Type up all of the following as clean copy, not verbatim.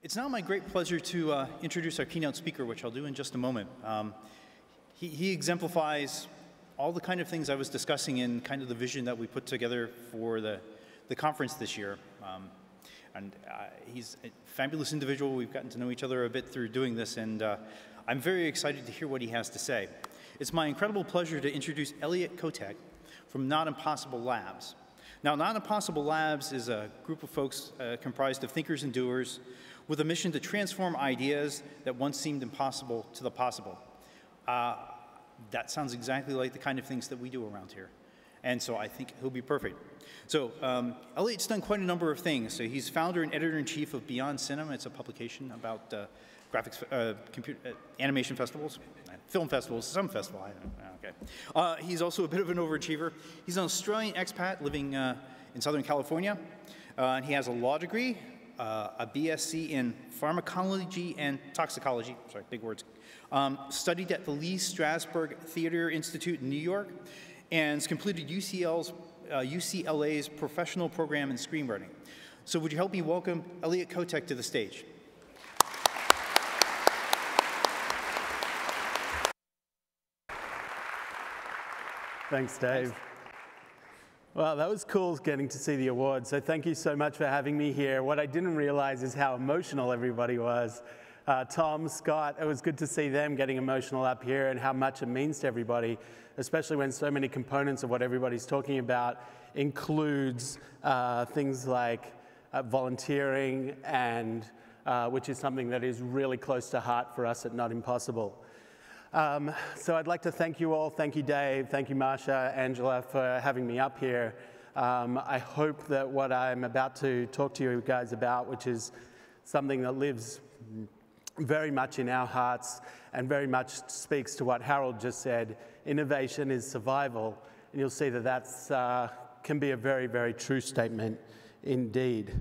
It's now my great pleasure to introduce our keynote speaker, which I'll do in just a moment. He exemplifies all the kind of things I was discussing in kind of the vision that we put together for the conference this year. He's a fabulous individual. We've gotten to know each other a bit through doing this, and I'm very excited to hear what he has to say. It's my incredible pleasure to introduce Elliot Kotek from Not Impossible Labs. Now, Not Impossible Labs is a group of folks comprised of thinkers and doers with a mission to transform ideas that once seemed impossible to the possible. That sounds exactly like the kind of things that we do around here. And so I think he'll be perfect. So Elliot's done quite a number of things. So he's founder and editor-in-chief of Beyond Cinema. It's a publication about animation festivals, film festivals, some festival, I don't know, okay. He's also a bit of an overachiever. He's an Australian expat living in Southern California. And he has a law degree, a BSc in pharmacology and toxicology, sorry, big words, studied at the Lee Strasberg Theater Institute in New York, and has completed UCLA's professional program in screenwriting. So would you help me welcome Elliot Kotek to the stage? Thanks, Dave. Well, that was cool getting to see the awards, so thank you so much for having me here. What I didn't realize is how emotional everybody was. Tom, Scott, it was good to see them getting emotional up here and how much it means to everybody, especially when so many components of what everybody's talking about includes things like volunteering, and which is something that is really close to heart for us at Not Impossible. So I'd like to thank you all. Thank you, Dave. Thank you, Marsha, Angela, for having me up here. I hope that what I'm about to talk to you guys about, which is something that lives very much in our hearts and very much speaks to what Harold just said, innovation is survival. And you'll see that that's can be a very, very true statement indeed.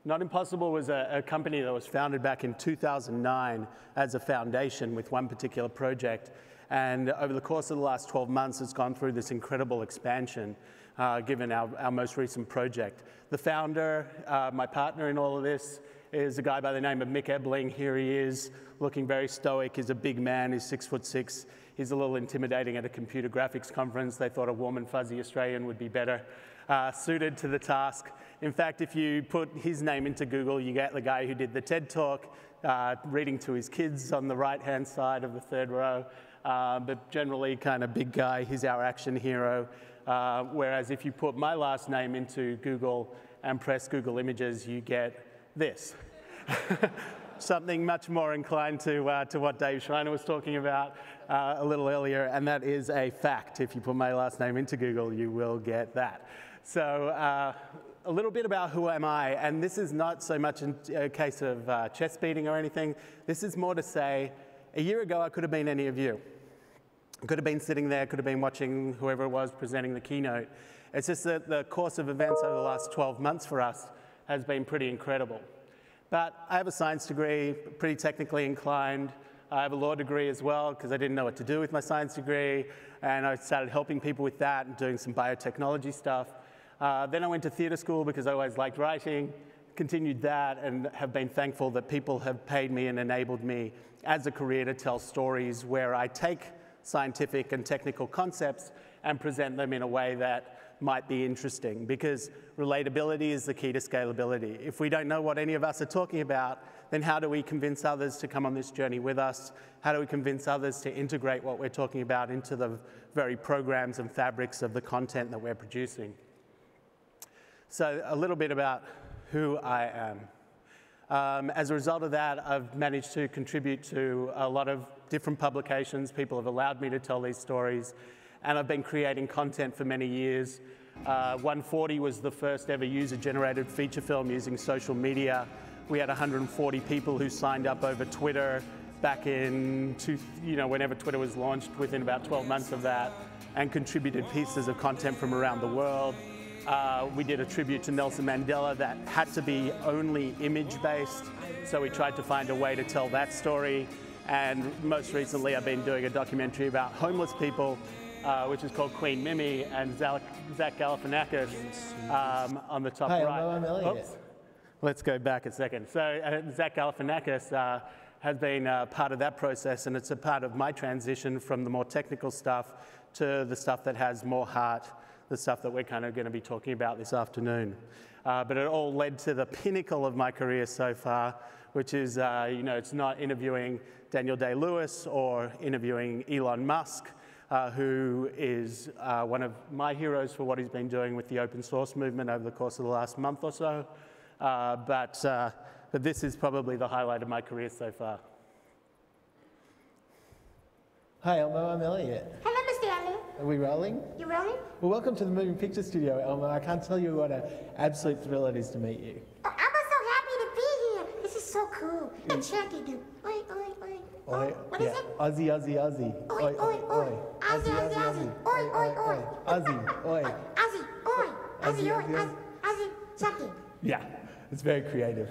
Not Impossible was a company that was founded back in 2009 as a foundation with one particular project. And over the course of the last 12 months, it's gone through this incredible expansion, given our most recent project. The founder, my partner in all of this, is a guy by the name of Mick Ebling. Here he is, looking very stoic. He's a big man. He's 6'6". He's a little intimidating at a computer graphics conference. They thought a warm and fuzzy Australian would be better suited to the task. In fact, if you put his name into Google, you get the guy who did the TED Talk, reading to his kids on the right-hand side of the third row. But generally kind of big guy. He's our action hero. Whereas if you put my last name into Google and press Google Images, you get this. Something much more inclined to what Dave Schreiner was talking about a little earlier, and that is a fact. If you put my last name into Google, you will get that. So a little bit about who am I, and this is not so much a case of chest beating or anything. This is more to say, a year ago I could have been any of you. I could have been sitting there, could have been watching whoever it was presenting the keynote. It's just that the course of events over the last 12 months for us has been pretty incredible. But I have a science degree, pretty technically inclined. I have a law degree as well, because I didn't know what to do with my science degree, and I started helping people with that and doing some biotechnology stuff. Then I went to theater school because I always liked writing, continued that, and have been thankful that people have paid me and enabled me as a career to tell stories where I take scientific and technical concepts and present them in a way that might be interesting, because relatability is the key to scalability. If we don't know what any of us are talking about, then how do we convince others to come on this journey with us? How do we convince others to integrate what we're talking about into the very programs and fabrics of the content that we're producing? So a little bit about who I am. As a result of that, I've managed to contribute to a lot of different publications. People have allowed me to tell these stories, and I've been creating content for many years. 140 was the first ever user-generated feature film using social media. We had 140 people who signed up over Twitter back in, whenever Twitter was launched, within about 12 months of that, and contributed pieces of content from around the world. We did a tribute to Nelson Mandela that had to be only image-based, so we tried to find a way to tell that story. And most recently, I've been doing a documentary about homeless people, which is called Queen Mimi, and Zach Galifianakis on the top right. Hi, I'm Elliot. Oops. let's go back a second. So Zach Galifianakis has been part of that process, and it's a part of my transition from the more technical stuff to the stuff that has more heart, the stuff that we're kind of going to be talking about this afternoon. But it all led to the pinnacle of my career so far, which is, it's not interviewing Daniel Day-Lewis or interviewing Elon Musk, who is one of my heroes for what he's been doing with the open source movement over the course of the last month or so. But this is probably the highlight of my career so far. Hi Elmo, I'm Elliot. Hello, Mr. Elliot. Are we rolling? You rolling? Well, welcome to the Moving Picture Studio, Elmo. I can't tell you what an absolute thrill it is to meet you. Oh, I'm so happy to be here. This is so cool. And Chucky do. Oi, oi, oi. Oi, What yeah. is it? Aussie, Aussie, Aussie. Oi, oi, oi. Aussie, Aussie, Aussie. Oi, oi, oi. Aussie, oi. Aussie, oi. Aussie, oi. Aussie, Chucky. Yeah, it's very creative.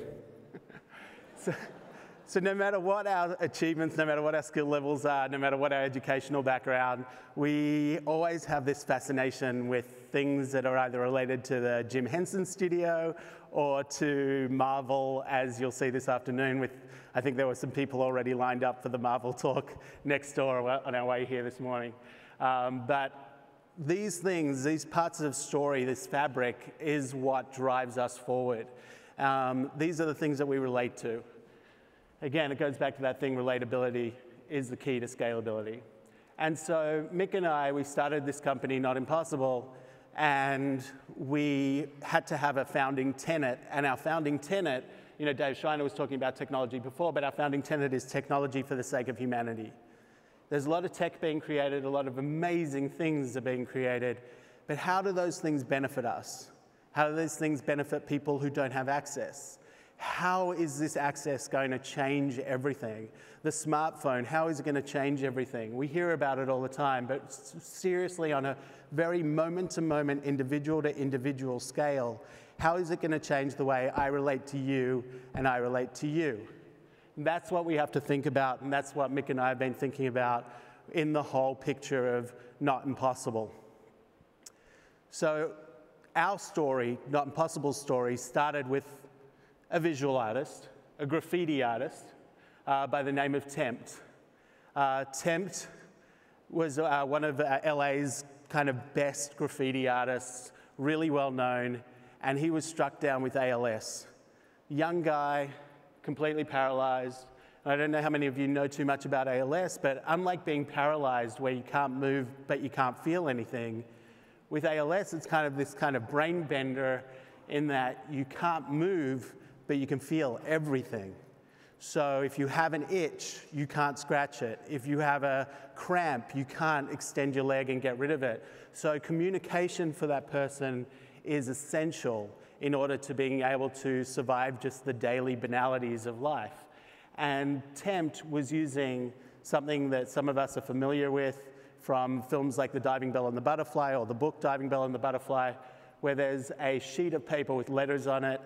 So no matter what our achievements, no matter what our skill levels are, no matter what our educational background, we always have this fascination with things that are either related to the Jim Henson studio or to Marvel, as you'll see this afternoon with, I think there were some people already lined up for the Marvel talk next door on our way here this morning. But these things, these parts of story, this fabric is what drives us forward. These are the things that we relate to. Again, it goes back to that thing, relatability is the key to scalability. And so Mick and I, we started this company, Not Impossible, and we had to have a founding tenet. And our founding tenet, Dave Schreiner was talking about technology before, but our founding tenet is technology for the sake of humanity. There's a lot of tech being created, a lot of amazing things are being created, but how do those things benefit us? How do those things benefit people who don't have access? How is this access going to change everything? The smartphone, how is it going to change everything? We hear about it all the time, but seriously, on a very moment-to-moment, individual-to-individual scale, how is it going to change the way I relate to you and I relate to you? That's what we have to think about, and that's what Mick and I have been thinking about in the whole picture of Not Impossible. So our story, Not Impossible's story, started with a visual artist, a graffiti artist by the name of Tempt. Tempt was one of LA's kind of best graffiti artists, really well known, and he was struck down with ALS. Young guy, completely paralyzed. I don't know how many of you know too much about ALS, but unlike being paralyzed where you can't move but you can't feel anything, with ALS it's kind of this kind of brain bender in that you can't move but you can feel everything. So if you have an itch, you can't scratch it. If you have a cramp, you can't extend your leg and get rid of it. So communication for that person is essential in order to being able to survive just the daily banalities of life. And Tempt was using something that some of us are familiar with from films like The Diving Bell and the Butterfly or the book Diving Bell and the Butterfly, where there's a sheet of paper with letters on it,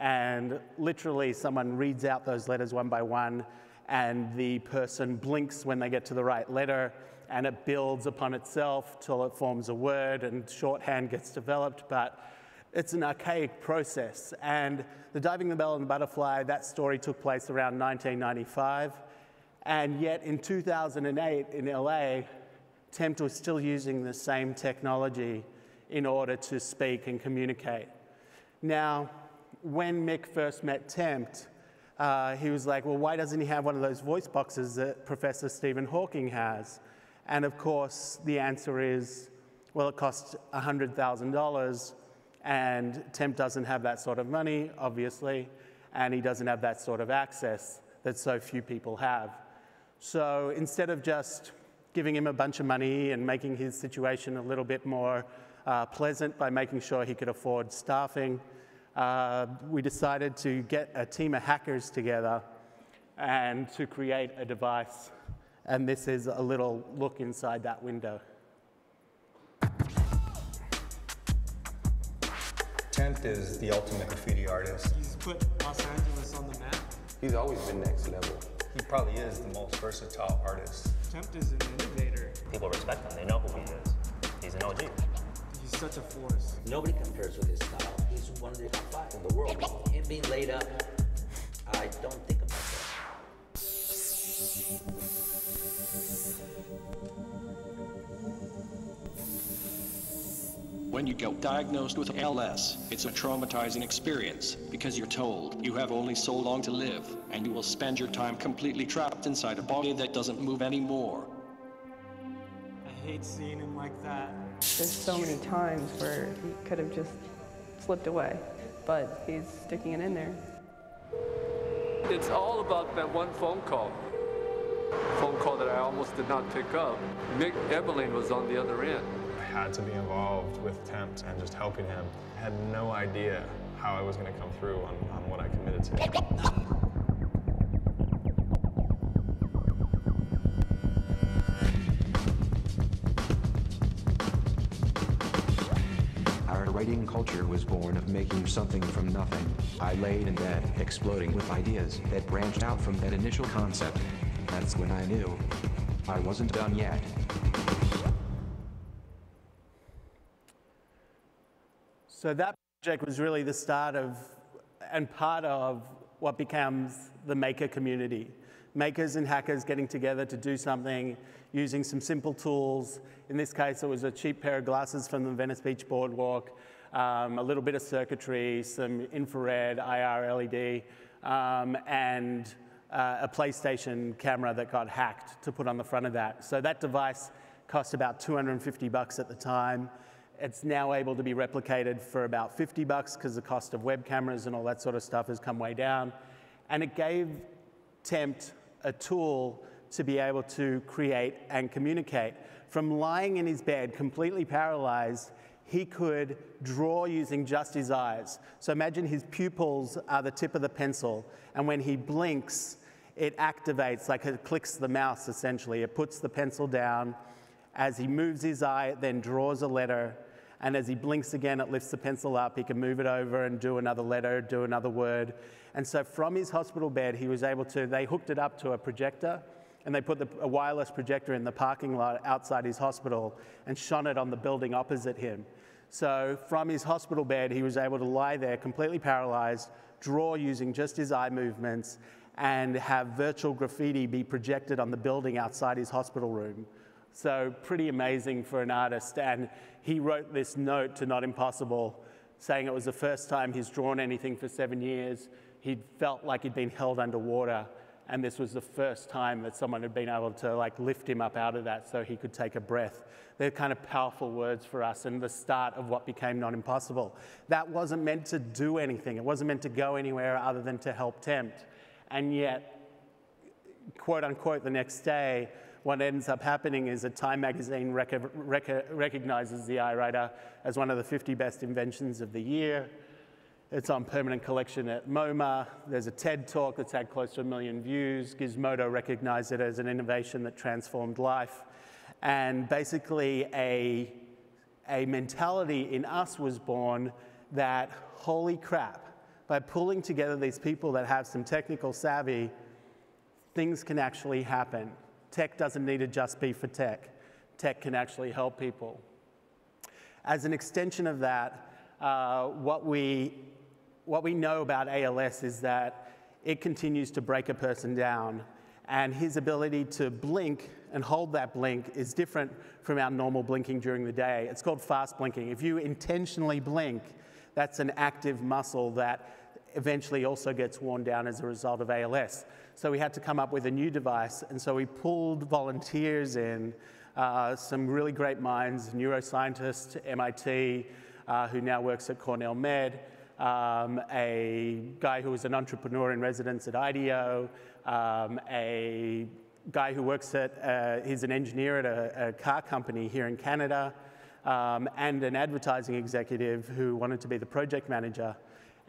and literally someone reads out those letters one by one, and the person blinks when they get to the right letter, and it builds upon itself till it forms a word and shorthand gets developed, but it's an archaic process. And The Diving Bell and the Butterfly, that story took place around 1995, and yet in 2008 in LA, Tempt was still using the same technology in order to speak and communicate. Now, when Mick first met Tempt, he was like, well, why doesn't he have one of those voice boxes that Professor Stephen Hawking has? And of course, the answer is, well, it costs $100,000, and Tempt doesn't have that sort of money, obviously, and he doesn't have that sort of access that so few people have. So instead of just giving him a bunch of money and making his situation a little bit more pleasant by making sure he could afford staffing, we decided to get a team of hackers together and to create a device. And this is a little look inside that window. Tempt is the ultimate graffiti artist. He's put Los Angeles on the map. He's always been next level. He probably is the most versatile artist. Tempt is an innovator. People respect him. They know who he is. He's an OG. He's such a force. Nobody compares with his style. He's one of the top 5 in the world. Him being laid up, I don't think about that. When you get diagnosed with ALS, it's a traumatizing experience because you're told you have only so long to live and you will spend your time completely trapped inside a body that doesn't move anymore. I hate seeing him like that. There's so many times where he could have just slipped away, but he's sticking it in there. It's all about that one phone call that I almost did not pick up. Evelyn was on the other end. I had to be involved with Tempt and just helping him. I had no idea how I was going to come through on what I committed to. Our writing culture was born of making something from nothing. I laid in bed, exploding with ideas that branched out from that initial concept. That's when I knew I wasn't done yet. So that project was really the start of and part of what becomes the maker community. Makers and hackers getting together to do something using some simple tools. In this case, it was a cheap pair of glasses from the Venice Beach Boardwalk, a little bit of circuitry, some infrared, IR, LED, and a PlayStation camera that got hacked to put on the front of that. So that device cost about $250 at the time. It's now able to be replicated for about $50 because the cost of web cameras and all that sort of stuff has come way down. And it gave Tempt a tool to be able to create and communicate. From lying in his bed, completely paralyzed, he could draw using just his eyes. So imagine his pupils are the tip of the pencil, and when he blinks, it activates, like it clicks the mouse essentially. It puts the pencil down. As he moves his eye, it then draws a letter. And as he blinks again, it lifts the pencil up. He can move it over and do another letter, do another word. And so from his hospital bed, he was able to, they hooked it up to a projector, and they put a wireless projector in the parking lot outside his hospital and shone it on the building opposite him. So from his hospital bed, he was able to lie there completely paralyzed, draw using just his eye movements, and have virtual graffiti be projected on the building outside his hospital room. So pretty amazing for an artist. And he wrote this note to Not Impossible saying it was the first time he's drawn anything for 7 years. He'd felt like he'd been held underwater, and this was the first time that someone had been able to like lift him up out of that so he could take a breath. They're kind of powerful words for us and the start of what became Not Impossible. That wasn't meant to do anything. It wasn't meant to go anywhere other than to help Tempt. And yet, quote unquote, the next day, what ends up happening is that Time magazine recognizes the Eyewriter as one of the 50 best inventions of the year. It's on permanent collection at MoMA. There's a TED Talk that's had close to 1 million views. Gizmodo recognized it as an innovation that transformed life. And basically a mentality in us was born that, holy crap, by pulling together these people that have some technical savvy, things can actually happen. Tech doesn't need to just be for tech. Tech can actually help people. As an extension of that, what we know about ALS is that it continues to break a person down, and his ability to blink and hold that blink is different from our normal blinking during the day. It's called fast blinking. If you intentionally blink, that's an active muscle that eventually also gets worn down as a result of ALS. So we had to come up with a new device, and so we pulled volunteers in, some really great minds, neuroscientist, MIT, who now works at Cornell Med, a guy who was an entrepreneur in residence at IDEO, a guy who works at, he's an engineer at a car company here in Canada, and an advertising executive who wanted to be the project manager.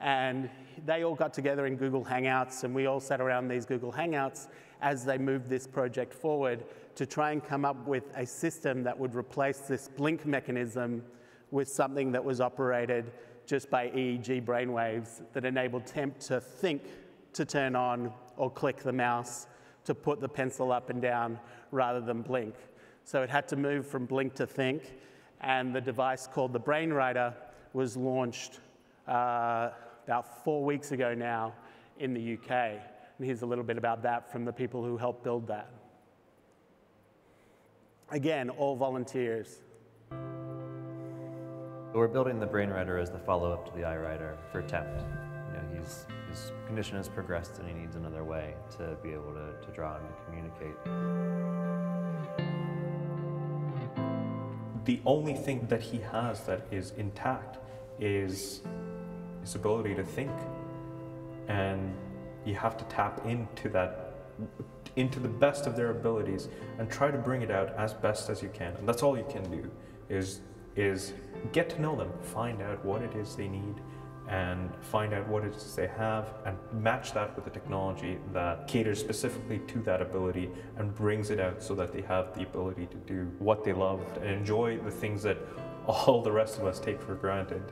And they all got together in Google Hangouts, and we all sat around these Google Hangouts as they moved this project forward to try and come up with a system that would replace this blink mechanism with something that was operated just by EEG brainwaves that enabled Tempt to think to turn on or click the mouse to put the pencil up and down rather than blink. So it had to move from blink to think. and the device called the Brainwriter was launched about 4 weeks ago now in the UK. And here's a little bit about that from the people who helped build that. Again, all volunteers. We're building the Brainwriter as the follow-up to the Eyewriter for Tempt. His condition has progressed and he needs another way to be able to draw and to communicate. The only thing that he has that is intact is his ability to think. And you have to tap into that, into the best of their abilities and try to bring it out as best as you can. And that's all you can do, is get to know them, find out what it is they need, and find out what it is they have, and match that with the technology that caters specifically to that ability and brings it out so that they have the ability to do what they love and enjoy the things that all the rest of us take for granted.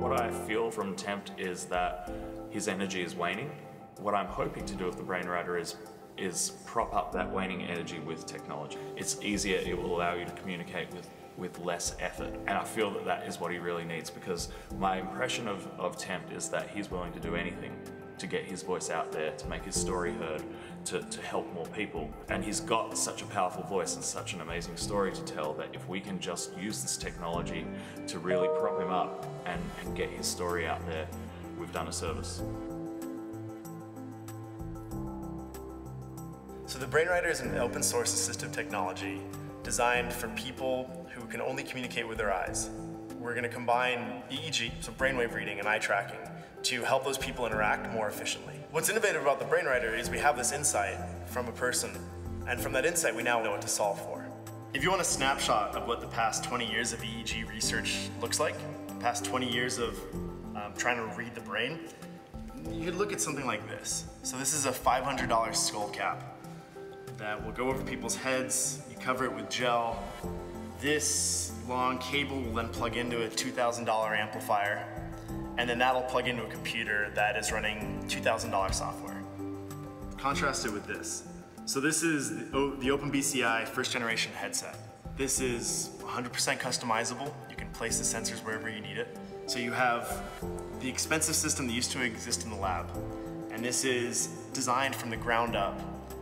What I feel from Tempt is that his energy is waning. What I'm hoping to do with the Brainwriter is prop up that waning energy with technology. It's easier, it will allow you to communicate with less effort. And I feel that that is what he really needs, because my impression of Tempt is that he's willing to do anything to get his voice out there, to make his story heard, to help more people. And he's got such a powerful voice and such an amazing story to tell that if we can just use this technology to really prop him up and get his story out there, we've done a service. So the Brainwriter is an open source assistive technology designed for people who can only communicate with their eyes. We're going to combine EEG, so brainwave reading, and eye tracking to help those people interact more efficiently. What's innovative about the Brainwriter is we have this insight from a person, and from that insight we now know what to solve for. If you want a snapshot of what the past 20 years of EEG research looks like, the past 20 years of trying to read the brain, you could look at something like this. So this is a $500 skull cap that will go over people's heads. You cover it with gel. This long cable will then plug into a $2,000 amplifier, and then that'll plug into a computer that is running $2,000 software. Contrast it with this. So this is the OpenBCI first generation headset. This is 100% customizable. You can place the sensors wherever you need it. So you have the expensive system that used to exist in the lab, and this is designed from the ground up,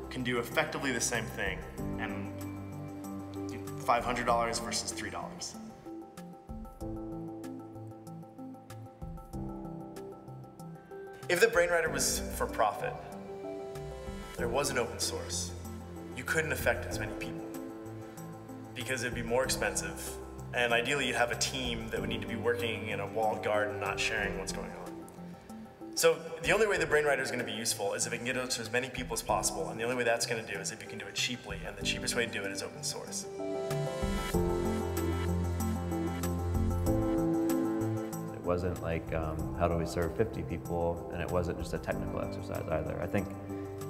can do effectively the same thing, and $500 versus $3. If the Brainwriter was for profit, there was an open source, you couldn't affect as many people because it'd be more expensive, and ideally you'd have a team that would need to be working in a walled garden, not sharing what's going on. So the only way the Brainwriter is going to be useful is if it can get it to as many people as possible, and the only way that's going to do is if you can do it cheaply, and the cheapest way to do it is open source. It wasn't like, how do we serve 50 people, and it wasn't just a technical exercise either. I think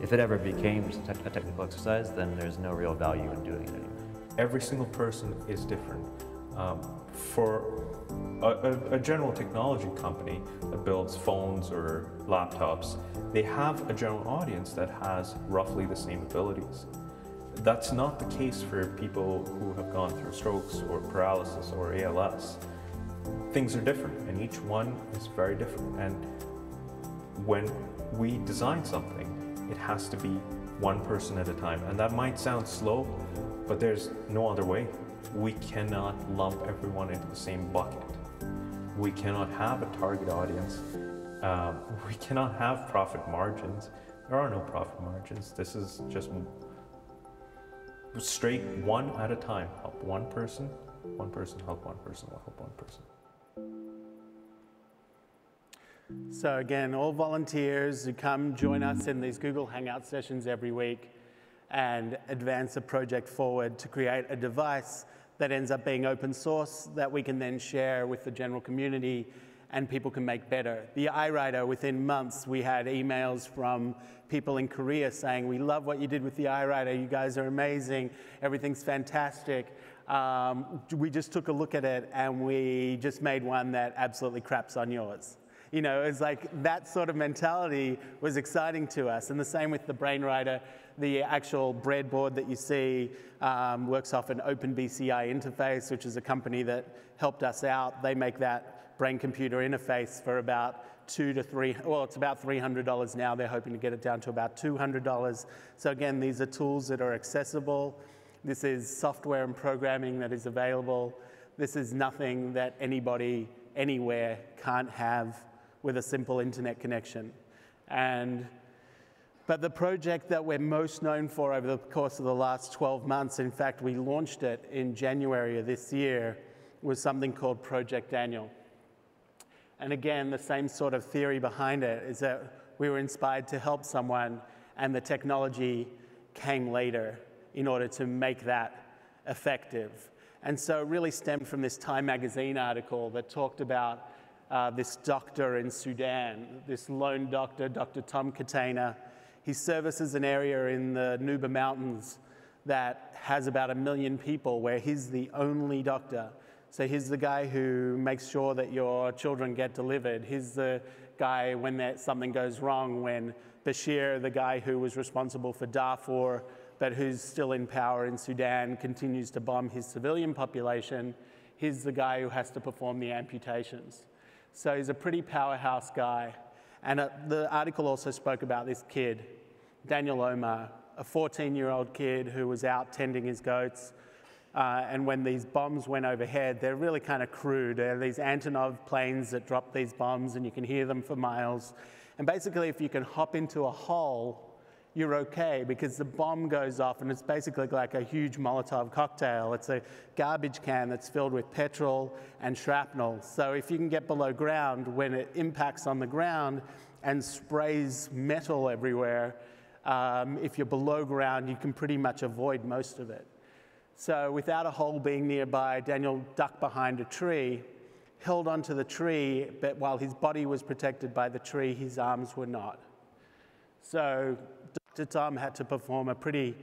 if it ever became just a technical exercise, then there's no real value in doing it anymore. Every single person is different. For a general technology company that builds phones or laptops, they have a general audience that has roughly the same abilities. That's not the case for people who have gone through strokes or paralysis or ALS. Things are different, and each one is very different. And when we design something, it has to be one person at a time. And that might sound slow, but there's no other way. We cannot lump everyone into the same bucket. We cannot have a target audience. We cannot have profit margins. There are no profit margins. This is just straight one at a time. Help one person, help one person, will help one person. So again, all volunteers who come join us in these Google Hangout sessions every week and advance a project forward to create a device that ends up being open source that we can then share with the general community and people can make better. The Eyewriter, within months, we had emails from people in Korea saying, we love what you did with the Eyewriter, you guys are amazing, everything's fantastic. We just took a look at it and we just made one that absolutely craps on yours. You know, it was like that sort of mentality was exciting to us. And the same with the Brainwriter. The actual breadboard that you see works off an OpenBCI interface, which is a company that helped us out. They make that brain-computer interface for about it's about $300 now. They're hoping to get it down to about $200. So again, these are tools that are accessible. This is software and programming that is available. This is nothing that anybody anywhere can't have with a simple internet connection. But the project that we're most known for over the course of the last 12 months, in fact, we launched it in January of this year, was something called Project Daniel. And again, the same sort of theory behind it is that we were inspired to help someone, and the technology came later in order to make that effective. And so it really stemmed from this Time magazine article that talked about this doctor in Sudan, this lone doctor, Dr. Tom Katana. He services an area in the Nuba Mountains that has about 1 million people, where he's the only doctor. So he's the guy who makes sure that your children get delivered. He's the guy when something goes wrong, when Bashir, the guy who was responsible for Darfur, but who's still in power in Sudan, continues to bomb his civilian population. He's the guy who has to perform the amputations. So he's a pretty powerhouse guy. And the article also spoke about this kid, Daniel Omar, a 14-year-old kid who was out tending his goats. And when these bombs went overhead, they're really kind of crude. They're these Antonov planes that drop these bombs, and you can hear them for miles. And basically, if you can hop into a hole, you're okay, because the bomb goes off, and it's basically like a huge Molotov cocktail. It's a garbage can that's filled with petrol and shrapnel. So if you can get below ground, when it impacts on the ground and sprays metal everywhere, if you're below ground, you can pretty much avoid most of it. So without a hole being nearby, Daniel ducked behind a tree, held onto the tree, but while his body was protected by the tree, his arms were not. So Dr. Tom had to perform a pretty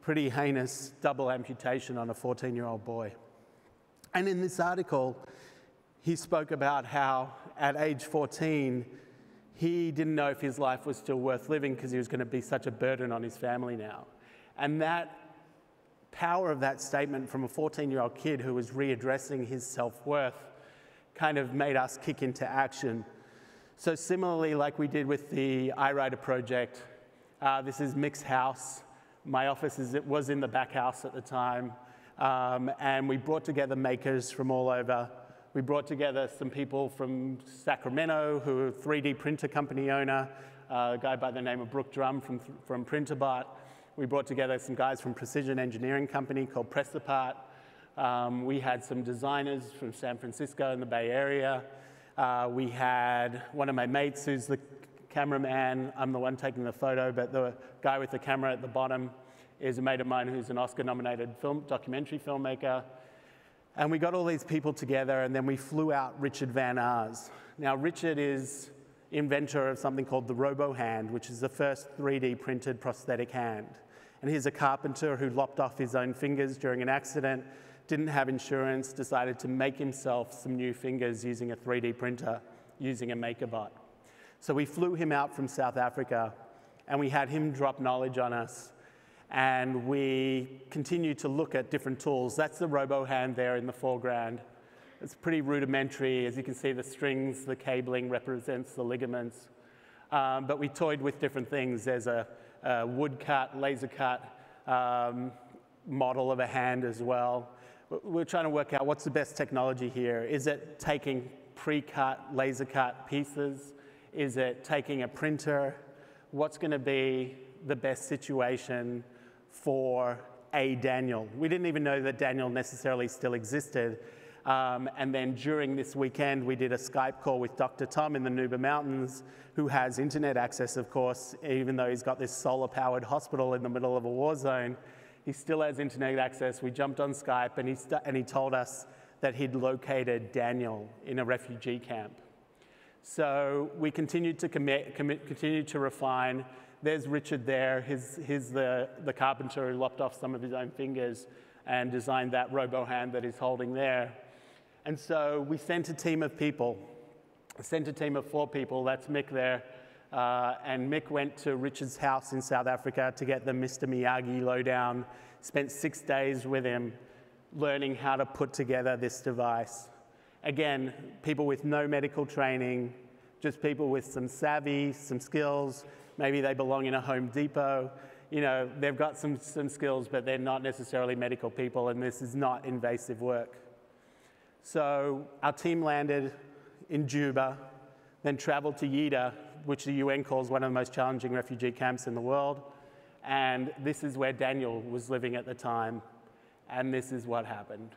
heinous double amputation on a 14-year-old boy. And in this article, he spoke about how at age 14, he didn't know if his life was still worth living because he was going to be such a burden on his family now. And that power of that statement from a 14-year-old kid who was readdressing his self-worth kind of made us kick into action. So similarly, like we did with the Eyewriter project, this is Mick's house. My office was in the back house at the time. And we brought together makers from all over. We brought together some people from Sacramento, who are a 3D printer company owner, a guy by the name of Brooke Drum from Printerbot. We brought together some guys from precision engineering company called Pressapart. We had some designers from San Francisco and the Bay Area. We had one of my mates who's the cameraman. I'm the one taking the photo, but the guy with the camera at the bottom is a mate of mine who's an Oscar-nominated documentary filmmaker. And we got all these people together, and then we flew out Richard Van Aars. Now, Richard is inventor of something called the RoboHand, which is the first 3D printed prosthetic hand. And he's a carpenter who lopped off his own fingers during an accident, didn't have insurance, decided to make himself some new fingers using a 3D printer, using a MakerBot. So we flew him out from South Africa, and we had him drop knowledge on us. And we continued to look at different tools. That's the RoboHand there in the foreground. It's pretty rudimentary. As you can see, the strings, the cabling represents the ligaments. But we toyed with different things. There's a woodcut, laser cut model of a hand as well. We're trying to work out what's the best technology here. Is it taking pre-cut, laser cut pieces? Is it taking a printer? What's going to be the best situation for a Daniel? We didn't even know that Daniel necessarily still existed. And then during this weekend, we did a Skype call with Dr. Tom in the Nuba Mountains, who has internet access, of course, even though he's got this solar-powered hospital in the middle of a war zone. He still has internet access. We jumped on Skype, and he told us that he'd located Daniel in a refugee camp. So we continued to continued to refine. There's Richard there. He's the carpenter who lopped off some of his own fingers and designed that RoboHand that he's holding there. And so we sent a team of people sent a team of 4 people, that's Mick there, and Mick went to Richard's house in South Africa to get the Mr. Miyagi lowdown, spent 6 days with him learning how to put together this device. Again, people with no medical training, just people with some savvy, some skills, maybe they belong in a Home Depot, you know, they've got some skills, but they're not necessarily medical people, and this is not invasive work. So our team landed in Juba, then traveled to Yida, which the UN calls one of the most challenging refugee camps in the world. And this is where Daniel was living at the time, and this is what happened.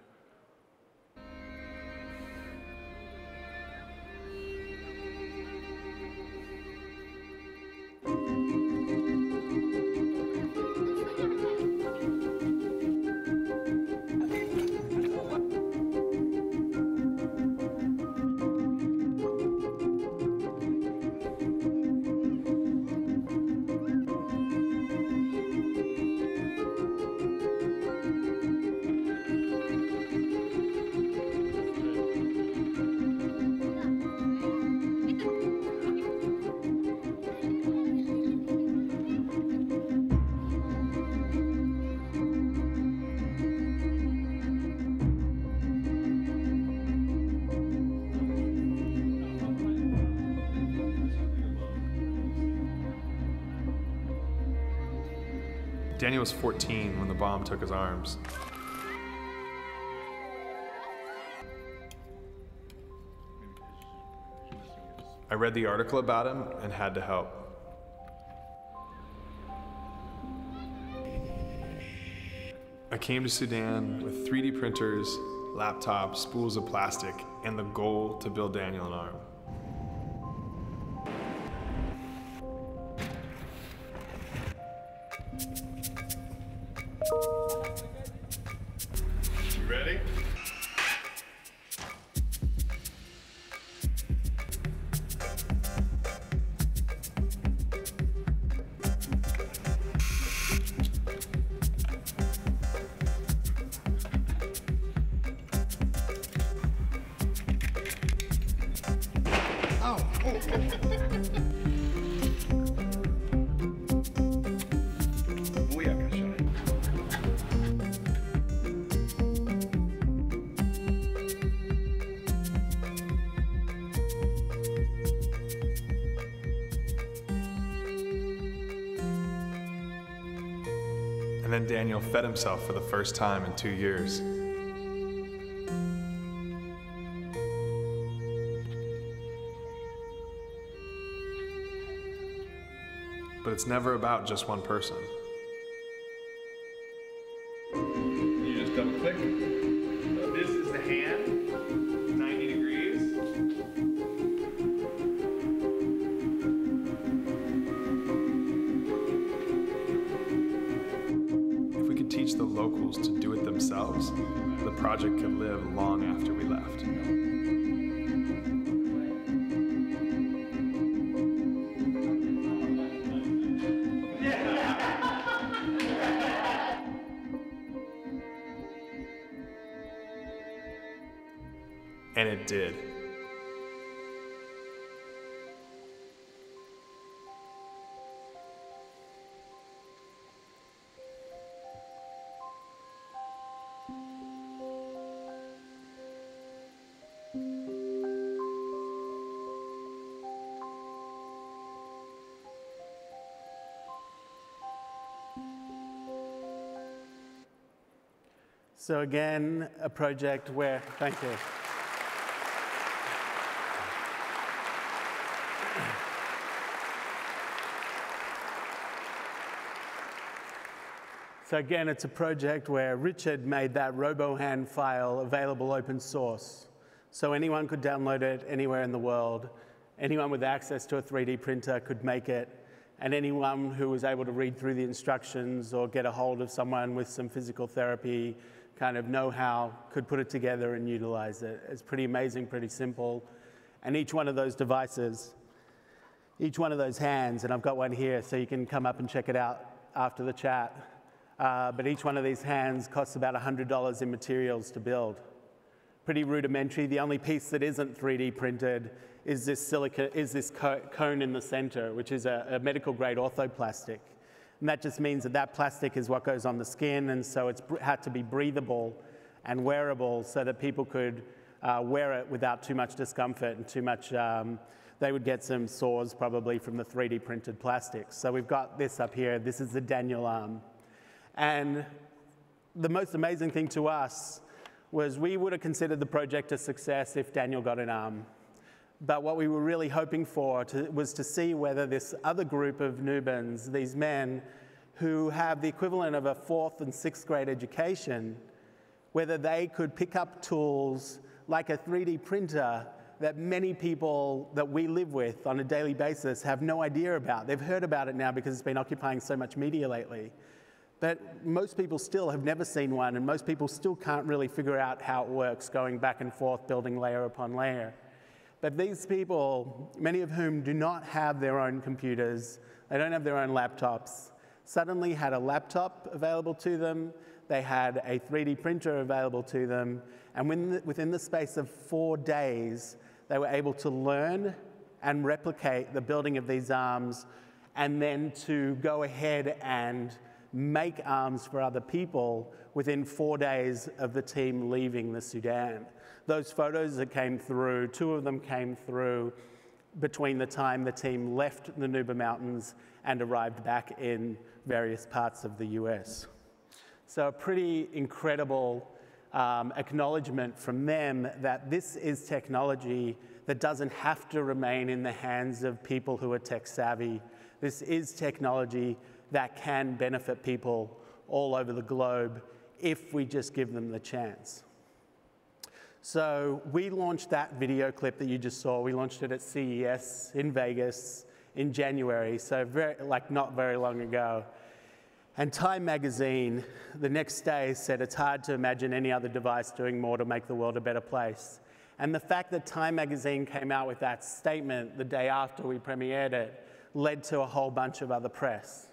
Daniel was 14 when the bomb took his arms. I read the article about him and had to help. I came to Sudan with 3D printers, laptops, spools of plastic, and the goal to build Daniel an arm. You ready? And then Daniel fed himself for the first time in 2 years. But it's never about just one person. You just double click. So this is the hand, 90 degrees. If we could teach the locals to do it themselves, the project could live long after we left. And it did. So again, a project where, thank you. So again, it's a project where Richard made that RoboHand file available open source. So anyone could download it anywhere in the world. Anyone with access to a 3D printer could make it. And anyone who was able to read through the instructions or get a hold of someone with some physical therapy kind of know-how could put it together and utilize it. It's pretty amazing, pretty simple. And each one of those devices, each one of those hands, and I've got one here so you can come up and check it out after the chat. But each one of these hands costs about $100 in materials to build. Pretty rudimentary. The only piece that isn't 3D printed is this cone in the center, which is a medical grade orthoplastic. And that just means that that plastic is what goes on the skin, and so it's had to be breathable and wearable so that people could wear it without too much discomfort and too much, they would get some sores probably from the 3D printed plastics. So we've got this up here. This is the Daniel arm. And the most amazing thing to us was we would have considered the project a success if Daniel got an arm. But what we were really hoping for was to see whether this other group of Nubans, these men who have the equivalent of a 4th and 6th grade education, whether they could pick up tools like a 3D printer that many people that we live with on a daily basis have no idea about. They've heard about it now because it's been occupying so much media lately. But most people still have never seen one, and most people still can't really figure out how it works, going back and forth, building layer upon layer. But these people, many of whom do not have their own computers, they don't have their own laptops, suddenly had a laptop available to them, they had a 3D printer available to them, and within the space of 4 days, they were able to learn and replicate the building of these arms, and then to go ahead and make arms for other people within 4 days of the team leaving the Sudan. Those photos that came through, 2 of them came through between the time the team left the Nuba Mountains and arrived back in various parts of the US. So a pretty incredible acknowledgement from them that this is technology that doesn't have to remain in the hands of people who are tech savvy. This is technology that can benefit people all over the globe if we just give them the chance. So we launched that video clip that you just saw. We launched it at CES in Vegas in January, so not very long ago. And Time magazine the next day said it's hard to imagine any other device doing more to make the world a better place. And the fact that Time magazine came out with that statement the day after we premiered it led to a whole bunch of other press.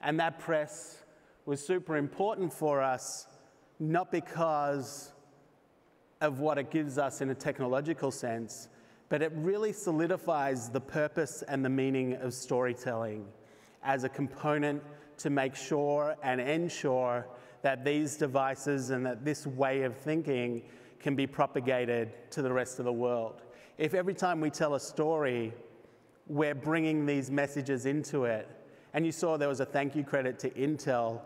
And that press was super important for us, not because of what it gives us in a technological sense, but it really solidifies the purpose and the meaning of storytelling as a component to make sure and ensure that these devices and that this way of thinking can be propagated to the rest of the world. If every time we tell a story, we're bringing these messages into it, and you saw there was a thank you credit to Intel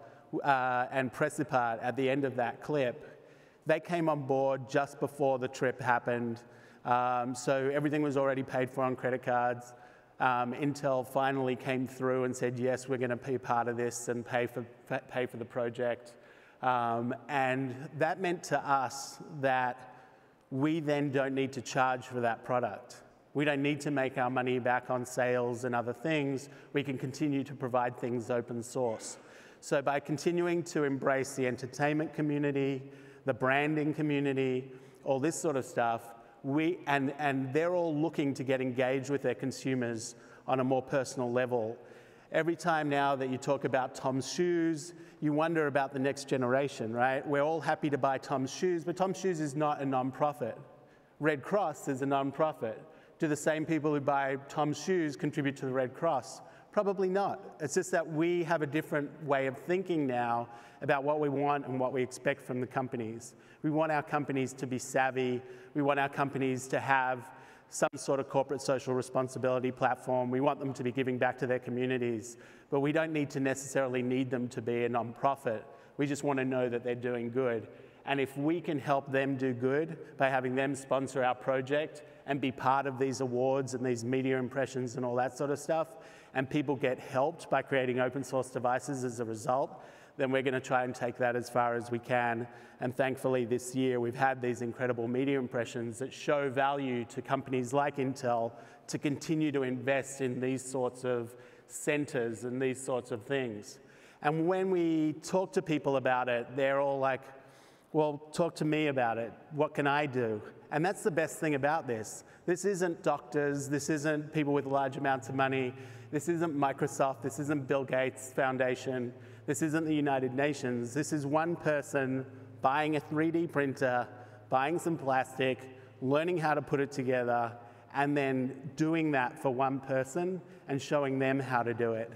and Pressipart at the end of that clip. They came on board just before the trip happened, so everything was already paid for on credit cards. Intel finally came through and said, yes, we're going to be part of this and pay for the project. And that meant to us that we then don't need to charge for that product. We don't need to make our money back on sales and other things. We can continue to provide things open source. So by continuing to embrace the entertainment community, the branding community, all this sort of stuff, and they're all looking to get engaged with their consumers on a more personal level. Every time now that you talk about Tom's shoes, you wonder about the next generation, right? We're all happy to buy Tom's shoes, but Tom's shoes is not a non-profit. Red Cross is a non-profit. Do the same people who buy Tom's shoes contribute to the Red Cross? Probably not. It's just that we have a different way of thinking now about what we want and what we expect from the companies. We want our companies to be savvy. We want our companies to have some sort of corporate social responsibility platform. We want them to be giving back to their communities, but we don't need them to be a non-profit. We just want to know that they're doing good. And if we can help them do good by having them sponsor our project and be part of these awards and these media impressions and all that sort of stuff, and people get helped by creating open source devices as a result, then we're going to try and take that as far as we can. And thankfully this year we've had these incredible media impressions that show value to companies like Intel to continue to invest in these sorts of centers and these sorts of things. And when we talk to people about it, they're all like, well, talk to me about it. What can I do? And that's the best thing about this. This isn't doctors. This isn't people with large amounts of money. This isn't Microsoft. This isn't Bill Gates Foundation. This isn't the United Nations. This is one person buying a 3D printer, buying some plastic, learning how to put it together, and then doing that for one person and showing them how to do it.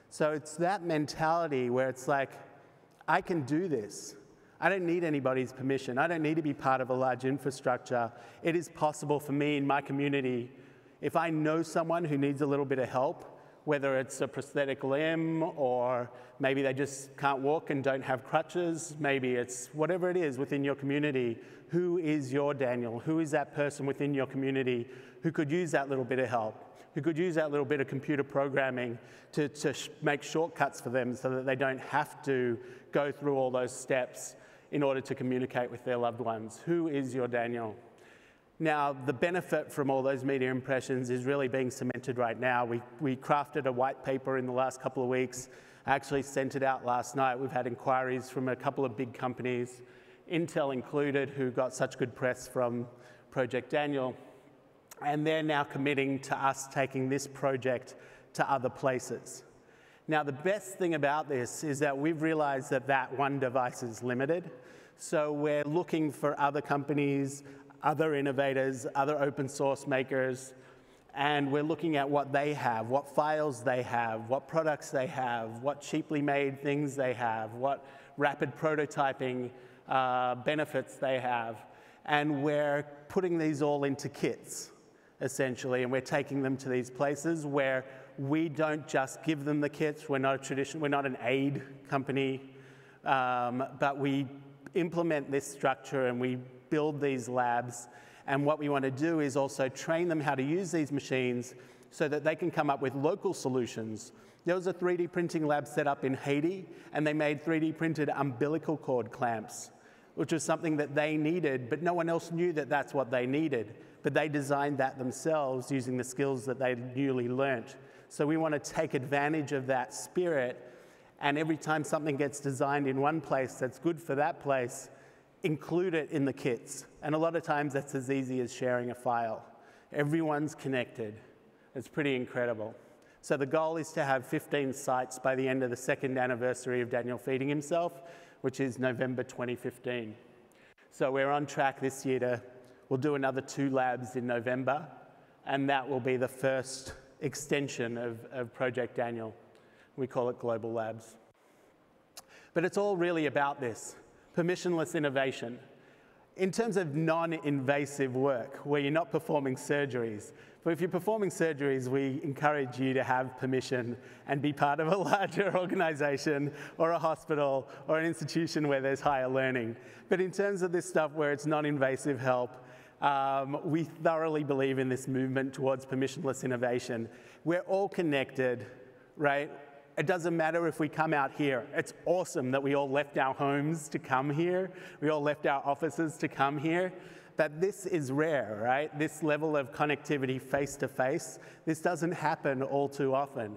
So it's that mentality where it's like, I can do this. I don't need anybody's permission. I don't need to be part of a large infrastructure. It is possible for me in my community, if I know someone who needs a little bit of help, whether it's a prosthetic limb or maybe they just can't walk and don't have crutches, maybe it's whatever it is within your community, who is your Daniel? Who is that person within your community who could use that little bit of help, who could use that little bit of computer programming to make shortcuts for them so that they don't have to go through all those steps in order to communicate with their loved ones? Who is your Daniel? Now, the benefit from all those media impressions is really being cemented right now. We crafted a white paper in the last couple of weeks. I actually sent it out last night. We've had inquiries from a couple of big companies, Intel included, who got such good press from Project Daniel. And they're now committing to us taking this project to other places. Now, the best thing about this is that we've realized that that one device is limited. So we're looking for other companies, other innovators, other open source makers, and we're looking at what they have, what files they have, what products they have, what cheaply made things they have, what rapid prototyping benefits they have. And we're putting these all into kits, essentially, and we're taking them to these places where we don't just give them the kits. We're not an aid company, but we implement this structure and we build these labs. And what we want to do is also train them how to use these machines so that they can come up with local solutions. There was a 3D printing lab set up in Haiti, and they made 3D printed umbilical cord clamps, which was something that they needed, but no one else knew that that's what they needed. But they designed that themselves using the skills that they newly learnt. So we want to take advantage of that spirit, and every time something gets designed in one place that's good for that place, include it in the kits. And a lot of times that's as easy as sharing a file. Everyone's connected. It's pretty incredible. So the goal is to have 15 sites by the end of the second anniversary of Daniel feeding himself, which is November 2015. So we're on track this year we'll do another 2 labs in November, and that will be the first extension of Project Daniel. We call it Global Labs. But it's all really about this, permissionless innovation. In terms of non-invasive work, where you're not performing surgeries, but if you're performing surgeries, we encourage you to have permission and be part of a larger organization or a hospital or an institution where there's higher learning. But in terms of this stuff where it's non-invasive help, we thoroughly believe in this movement towards permissionless innovation. We're all connected, right? It doesn't matter if we come out here. It's awesome that we all left our homes to come here. We all left our offices to come here. But this is rare, right? This level of connectivity face-to-face, this doesn't happen all too often.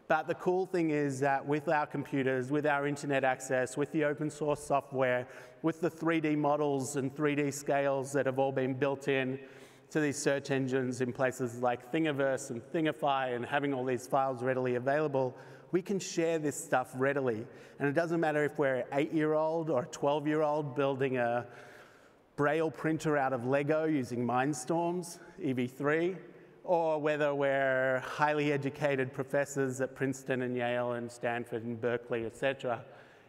But the cool thing is that with our computers, with our internet access, with the open source software, with the 3D models and 3D scales that have all been built in to these search engines in places like Thingiverse and Thingify, and having all these files readily available, we can share this stuff readily. And it doesn't matter if we're an 8-year-old or a 12-year-old building a Braille printer out of Lego using Mindstorms, EV3, or whether we're highly educated professors at Princeton and Yale and Stanford and Berkeley, etc.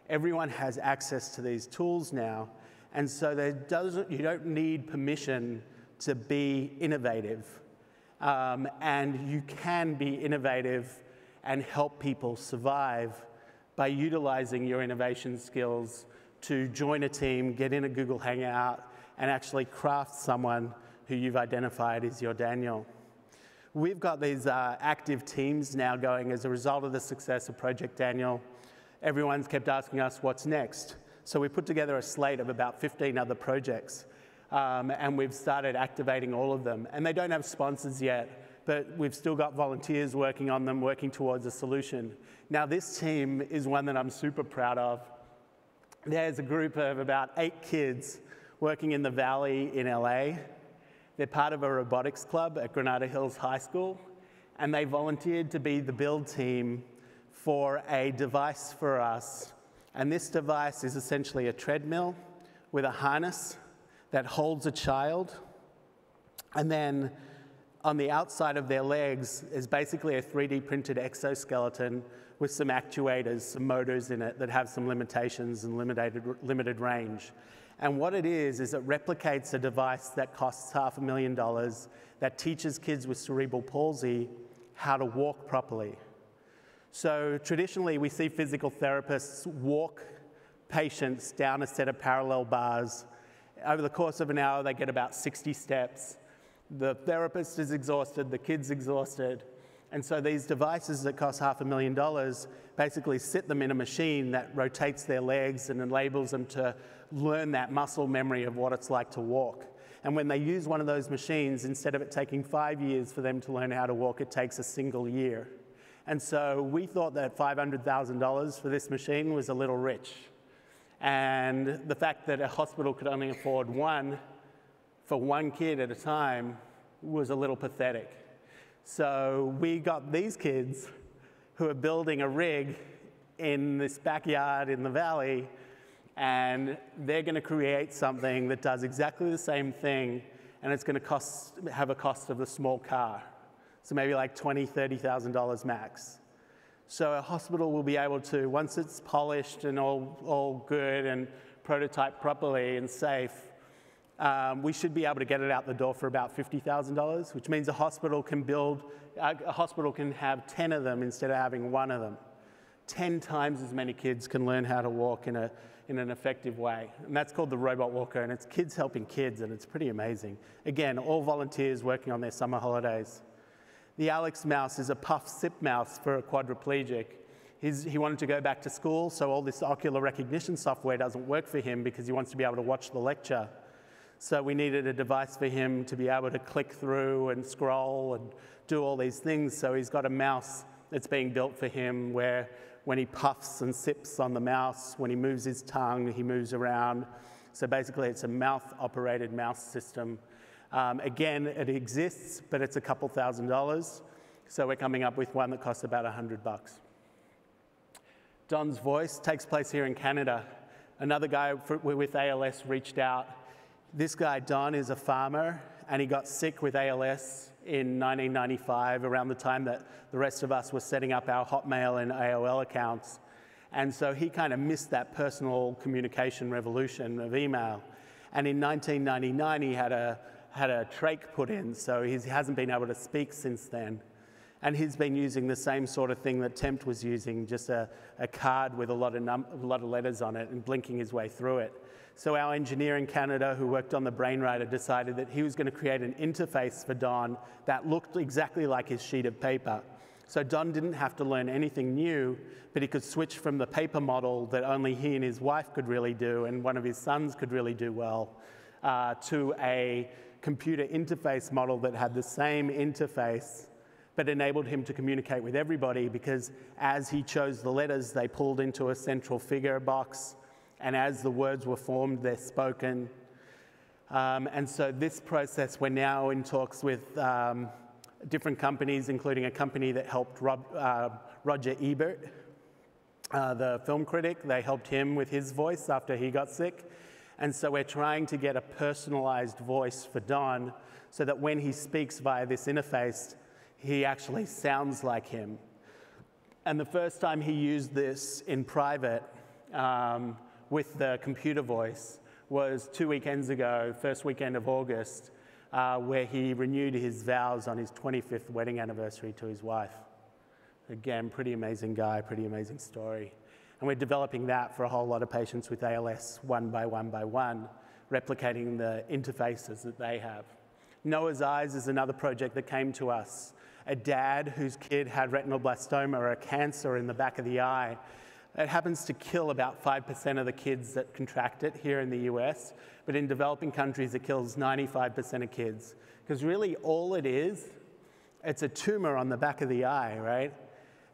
Everyone has access to these tools now, and so you don't need permission to be innovative. And you can be innovative and help people survive by utilizing your innovation skills to join a team, get in a Google Hangout, and actually craft someone who you've identified as your Daniel. We've got these active teams now going as a result of the success of Project Daniel. Everyone's kept asking us, what's next? So we put together a slate of about 15 other projects, and we've started activating all of them. And they don't have sponsors yet, but we've still got volunteers working on them, working towards a solution. Now, this team is one that I'm super proud of. There's a group of about 8 kids working in the Valley in LA. They're part of a robotics club at Granada Hills High School, and they volunteered to be the build team for a device for us. And this device is essentially a treadmill with a harness that holds a child, and then on the outside of their legs is basically a 3D printed exoskeleton with some actuators, some motors in it that have some limitations and limited range. And what it is it replicates a device that costs $500,000 that teaches kids with cerebral palsy how to walk properly. So traditionally, we see physical therapists walk patients down a set of parallel bars. Over the course of an hour, they get about 60 steps. The therapist is exhausted, the kid's exhausted. And so these devices that cost $500,000 basically sit them in a machine that rotates their legs and enables them to learn that muscle memory of what it's like to walk. And when they use one of those machines, instead of it taking 5 years for them to learn how to walk, it takes a single year. And so we thought that $500,000 for this machine was a little rich. And the fact that a hospital could only afford one for one kid at a time was a little pathetic. So we got these kids who are building a rig in this backyard in the valley, and they're going to create something that does exactly the same thing, and it's going to have a cost of a small car. So maybe like $20,000, $30,000 max. So a hospital will be able to, once it's polished and all good and prototyped properly and safe, we should be able to get it out the door for about $50,000, which means a hospital can have 10 of them instead of having one of them. 10 times as many kids can learn how to walk in an effective way. And that's called the robot walker, and it's kids helping kids, and it's pretty amazing. Again, all volunteers working on their summer holidays. The Alex mouse is a puff sip mouse for a quadriplegic. He wanted to go back to school, so all this ocular recognition software doesn't work for him because he wants to be able to watch the lecture. So we needed a device for him to be able to click through and scroll and do all these things. So he's got a mouse that's being built for him where when he puffs and sips on the mouse, when he moves his tongue, he moves around. So basically it's a mouth-operated mouse system. Again, it exists, but it's a couple $1,000s. So we're coming up with one that costs about $100. Don's voice takes place here in Canada. Another guy with ALS reached out. This guy, Don, is a farmer, and he got sick with ALS in 1995, around the time that the rest of us were setting up our Hotmail and AOL accounts. And so he kind of missed that personal communication revolution of email. And in 1999, he had a trach put in, so he hasn't been able to speak since then. And he's been using the same sort of thing that Tempt was using, just a card with a lot of letters on it and blinking his way through it. So our engineer in Canada who worked on the Brainwriter decided that he was going to create an interface for Don that looked exactly like his sheet of paper. So Don didn't have to learn anything new, but he could switch from the paper model that only he and his wife could really do and one of his sons could really do well, to a computer interface model that had the same interface but enabled him to communicate with everybody, because as he chose the letters, they pulled into a central figure box, and as the words were formed, they're spoken. And so this process, we're now in talks with different companies, including a company that helped Roger Ebert, the film critic. They helped him with his voice after he got sick. And so we're trying to get a personalized voice for Don so that when he speaks via this interface, he actually sounds like him. And the first time he used this in private with the computer voice was 2 weekends ago, first weekend of August, where he renewed his vows on his 25th wedding anniversary to his wife. Again, pretty amazing guy, pretty amazing story. And we're developing that for a whole lot of patients with ALS one by one, replicating the interfaces that they have. Noah's Eyes is another project that came to us. A dad whose kid had retinal blastoma, or a cancer in the back of the eye. It happens to kill about 5% of the kids that contract it here in the US, but in developing countries it kills 95% of kids. Because really all it is, it's a tumor on the back of the eye, right?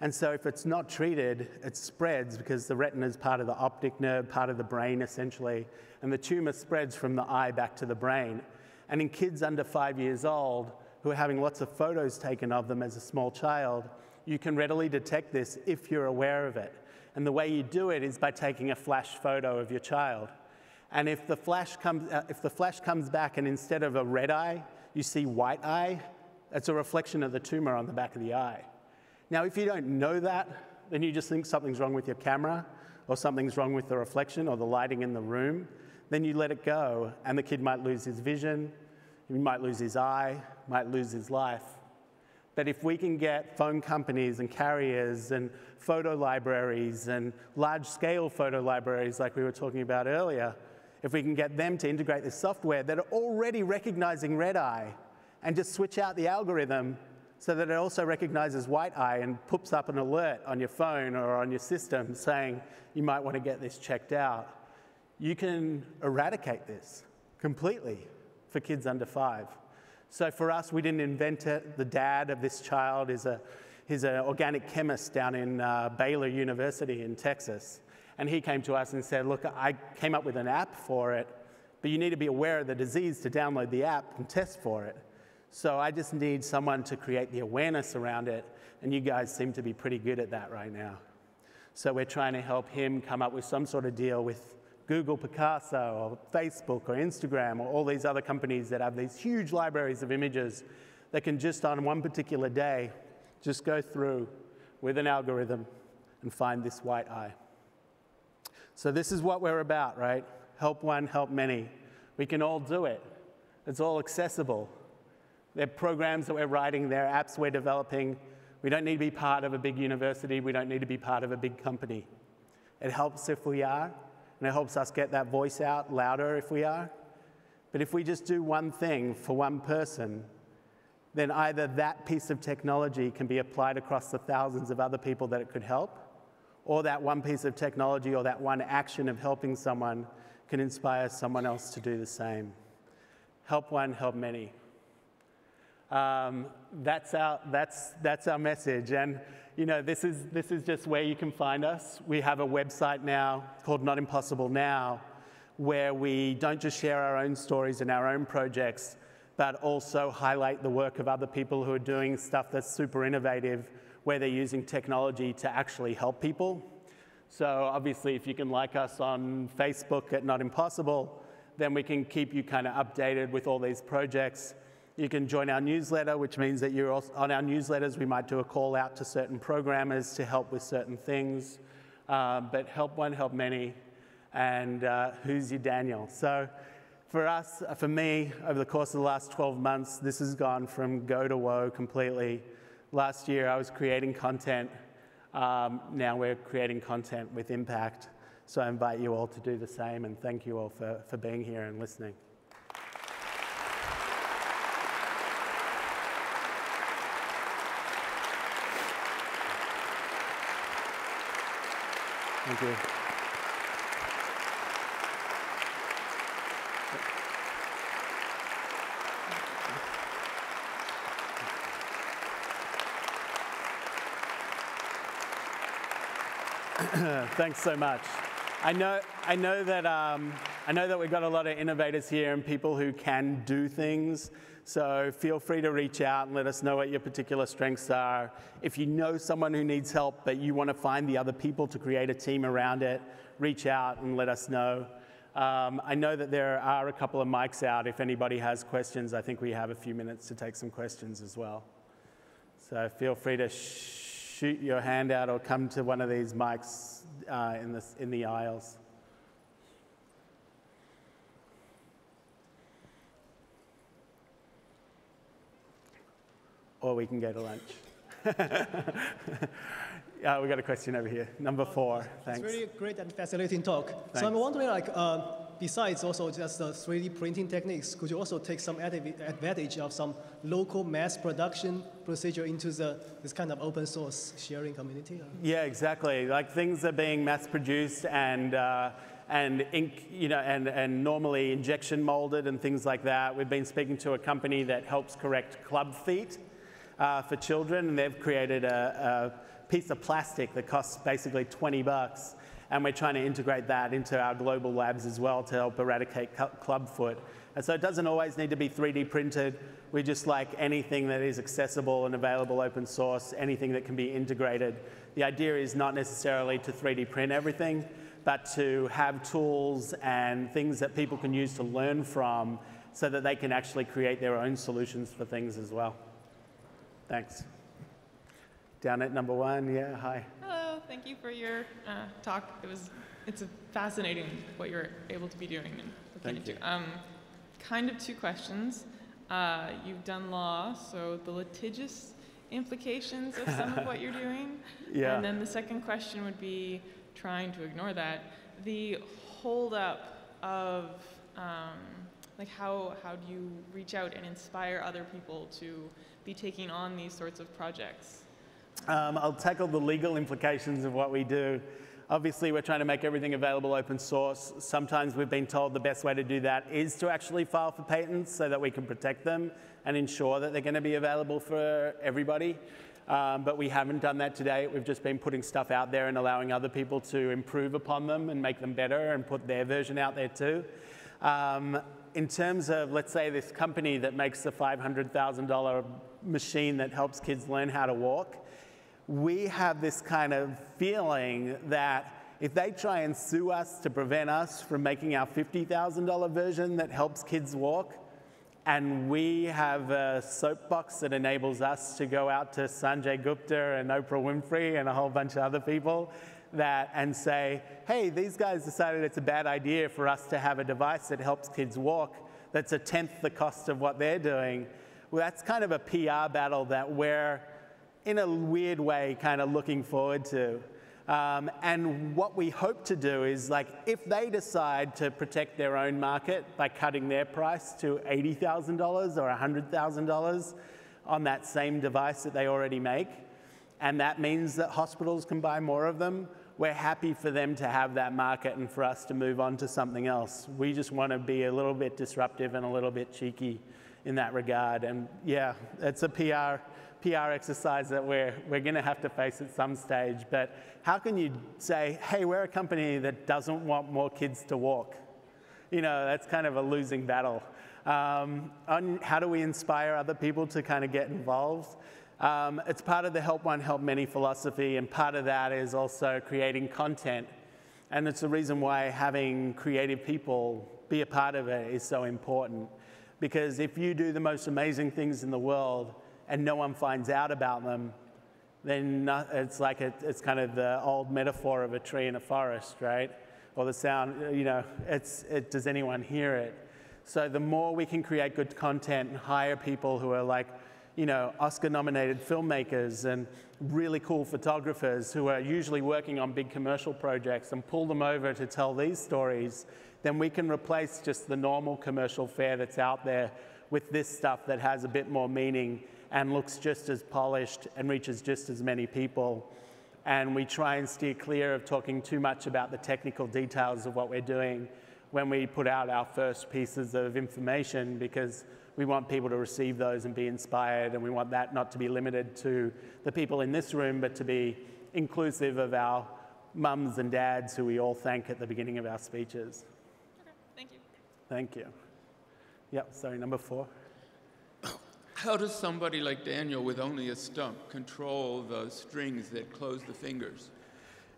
And so if it's not treated, it spreads because the retina is part of the optic nerve, part of the brain essentially, and the tumor spreads from the eye back to the brain. And in kids under 5 years old, who are having lots of photos taken of them as a small child, you can readily detect this if you're aware of it. And the way you do it is by taking a flash photo of your child. And if the flash comes back and instead of a red eye, you see white eye, It's a reflection of the tumor on the back of the eye. Now, if you don't know that, then you just think something's wrong with your camera or something's wrong with the reflection or the lighting in the room, then you let it go, and the kid might lose his vision, he might lose his eye, might lose his life. But if we can get phone companies and carriers and photo libraries and large-scale photo libraries like we were talking about earlier, if we can get them to integrate this software that are already recognizing red eye and just switch out the algorithm so that it also recognizes white eye and puts up an alert on your phone or on your system saying you might want to get this checked out, you can eradicate this completely for kids under 5. So for us, we didn't invent it. The dad of this child is he's an organic chemist down in Baylor University in Texas. And he came to us and said, look, I came up with an app for it, but you need to be aware of the disease to download the app and test for it. So I just need someone to create the awareness around it, and you guys seem to be pretty good at that right now. So we're trying to help him come up with some sort of deal with Google Picasso or Facebook or Instagram or all these other companies that have these huge libraries of images that can just on one particular day just go through with an algorithm and find this white eye. So this is what we're about, right? Help one, help many. We can all do it. It's all accessible. They're programs that we're writing, they're apps we're developing. We don't need to be part of a big university. We don't need to be part of a big company. It helps if we are, and it helps us get that voice out louder if we are. But if we just do one thing for one person, then either that piece of technology can be applied across the thousands of other people that it could help, or that one piece of technology or that one action of helping someone can inspire someone else to do the same. Help one, help many. That's our message, and you know, this is just where you can find us. We have a website now called Not Impossible Now, where we don't just share our own stories and our own projects, but also highlight the work of other people who are doing stuff that's super innovative, where they're using technology to actually help people. So obviously, if you can like us on Facebook at Not Impossible, then we can keep you kind of updated with all these projects. You can join our newsletter, which means that you're also, on our newsletters, we might do a call out to certain programmers to help with certain things. But help one, help many. And who's your Daniel? So for us, for me, over the course of the last 12 months, this has gone from go to woe completely. Last year, I was creating content. Now we're creating content with impact. So I invite you all to do the same, and thank you all for being here and listening. Thank you. Thanks so much. I know that we've got a lot of innovators here and people who can do things. So feel free to reach out and let us know what your particular strengths are. If you know someone who needs help, but you want to find the other people to create a team around it, reach out and let us know. I know that there are a couple of mics out. If anybody has questions, I think we have a few minutes to take some questions as well. So feel free to shoot your hand out or come to one of these mics in the aisles. Or we can go to lunch. We got a question over here. Number 4, thanks. It's really great and fascinating talk. Thanks. So I'm wondering, besides also just the 3D printing techniques, could you also take some advantage of some local mass production procedure into this kind of open source sharing community? Yeah, exactly. Like things are being mass produced and normally injection molded and things like that. We've been speaking to a company that helps correct club feet for children, and they've created a piece of plastic that costs basically $20, and we're trying to integrate that into our global labs as well to help eradicate club foot. And so it doesn't always need to be 3D printed. We just like anything that is accessible and available open source, anything that can be integrated. The idea is not necessarily to 3D print everything, but to have tools and things that people can use to learn from so that they can actually create their own solutions for things as well. Thanks. Down at number 1, yeah, hi. Hello, thank you for your talk. It's fascinating what you're able to be doing and looking into. Kind of 2 questions. You've done law, so the litigious implications of some of what you're doing. Yeah. And then the second question would be, trying to ignore that, the hold-up of like how do you reach out and inspire other people to be taking on these sorts of projects? I'll tackle the legal implications of what we do. Obviously, we're trying to make everything available open source. Sometimes we've been told the best way to do that is to actually file for patents so that we can protect them and ensure that they're going to be available for everybody. But we haven't done that to date. We've just been putting stuff out there and allowing other people to improve upon them and make them better and put their version out there too. In terms of, let's say, this company that makes the $500,000 machine that helps kids learn how to walk, we have this kind of feeling that if they try and sue us to prevent us from making our $50,000 version that helps kids walk, and we have a soapbox that enables us to go out to Sanjay Gupta and Oprah Winfrey and a whole bunch of other people and say, hey, these guys decided it's a bad idea for us to have a device that helps kids walk that's 1/10 the cost of what they're doing. Well, that's kind of a PR battle that we're, in a weird way, kind of looking forward to. And what we hope to do is, like, if they decide to protect their own market by cutting their price to $80,000 or $100,000 on that same device that they already make, and that means that hospitals can buy more of them, we're happy for them to have that market and for us to move on to something else. We just want to be a little bit disruptive and a little bit cheeky in that regard. And yeah, it's a PR exercise that we're going to have to face at some stage. But how can you say, hey, we're a company that doesn't want more kids to walk? You know, that's kind of a losing battle. On how do we inspire other people to kind of get involved? It's part of the help one, help many philosophy, and part of that is also creating content. And it's the reason why having creative people be a part of it is so important. Because if you do the most amazing things in the world and no one finds out about them, then it's like it's kind of the old metaphor of a tree in a forest, right? Or the sound, you know, does anyone hear it? So the more we can create good content and hire people who are like, you know, Oscar-nominated filmmakers and really cool photographers who are usually working on big commercial projects and pull them over to tell these stories, then we can replace just the normal commercial fare that's out there with this stuff that has a bit more meaning and looks just as polished and reaches just as many people. And we try and steer clear of talking too much about the technical details of what we're doing when we put out our first pieces of information, because we want people to receive those and be inspired, and we want that not to be limited to the people in this room, but to be inclusive of our mums and dads who we all thank at the beginning of our speeches. Okay, thank you. Thank you. Yep, sorry, number 4. How does somebody like Daniel with only a stump control the strings that close the fingers?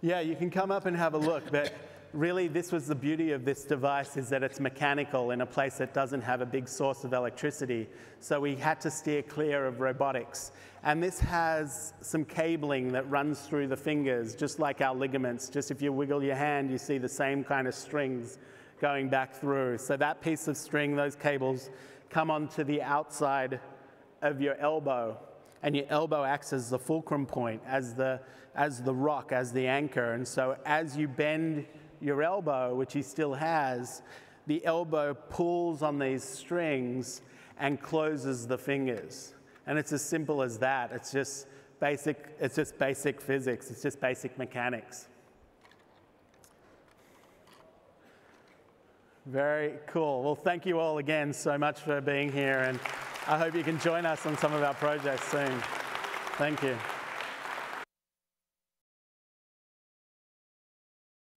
Yeah, you can come up and have a look, but really this was the beauty of this device, is that it's mechanical in a place that doesn't have a big source of electricity. So we had to steer clear of robotics. And this has some cabling that runs through the fingers, just like our ligaments. Just if you wiggle your hand, you see the same kind of strings going back through. So that piece of string, those cables, come onto the outside of your elbow, and your elbow acts as the fulcrum point, as the rock, as the anchor. And so as you bend your elbow, which he still has, the elbow pulls on these strings and closes the fingers. And it's as simple as that. It's just basic physics. It's just basic mechanics. Very cool. Well, thank you all again so much for being here, and I hope you can join us on some of our projects soon. Thank you.